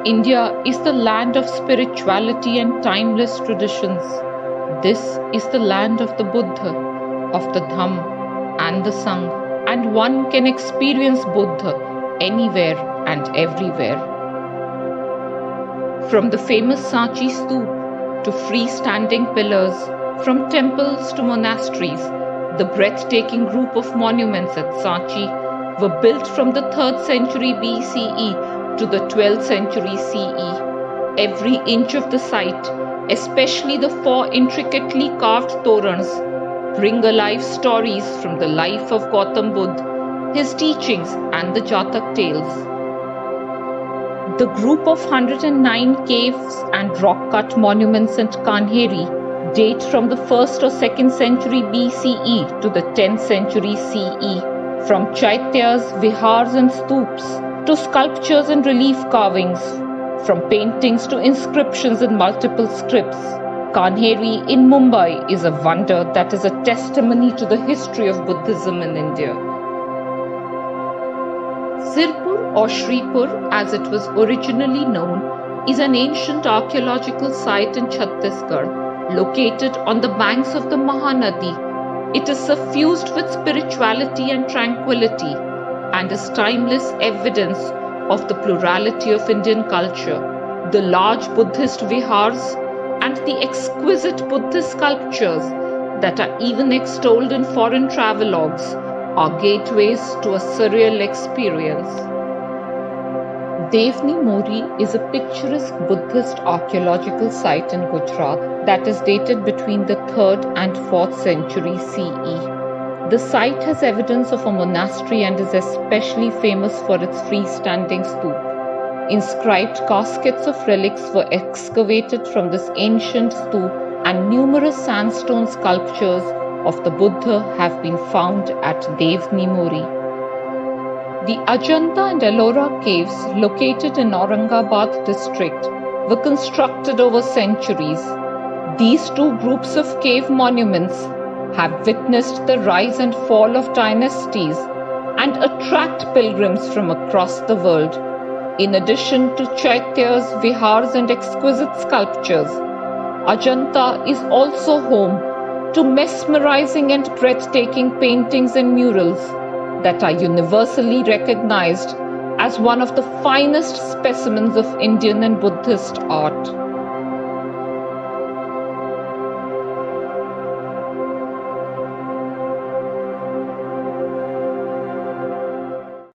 India is the land of spirituality and timeless traditions. This is the land of the Buddha, of the Dham and the Sangh, and one can experience Buddha anywhere and everywhere. From the famous Sanchi Stoop to freestanding pillars, from temples to monasteries, the breathtaking group of monuments at Sanchi were built from the 3rd century BCE to the 12th century CE. Every inch of the site, especially the 4 intricately carved torans, bring alive stories from the life of Gautam Buddha, his teachings and the Jatak tales. The group of 109 caves and rock-cut monuments at Kanheri date from the 1st or 2nd century BCE to the 10th century CE, from chaityas, vihars and stoops, to sculptures and relief carvings, from paintings to inscriptions in multiple scripts. Kanheri in Mumbai is a wonder that is a testimony to the history of Buddhism in India. Sirpur or Shripur, as it was originally known, is an ancient archaeological site in Chhattisgarh, located on the banks of the Mahanadi. It is suffused with spirituality and tranquility, and is timeless evidence of the plurality of Indian culture. The large Buddhist vihars and the exquisite Buddhist sculptures that are even extolled in foreign travelogues are gateways to a surreal experience. Devni Mori is a picturesque Buddhist archaeological site in Gujarat that is dated between the 3rd and 4th century CE. The site has evidence of a monastery and is especially famous for its freestanding stoop. Inscribed caskets of relics were excavated from this ancient stoop, and numerous sandstone sculptures of the Buddha have been found at Devni Mori. The Ajanta and Ellora caves, located in Aurangabad district, were constructed over centuries. These two groups of cave monuments have witnessed the rise and fall of dynasties and attract pilgrims from across the world. In addition to chaityas, vihars and exquisite sculptures, Ajanta is also home to mesmerizing and breathtaking paintings and murals that are universally recognized as one of the finest specimens of Indian and Buddhist art.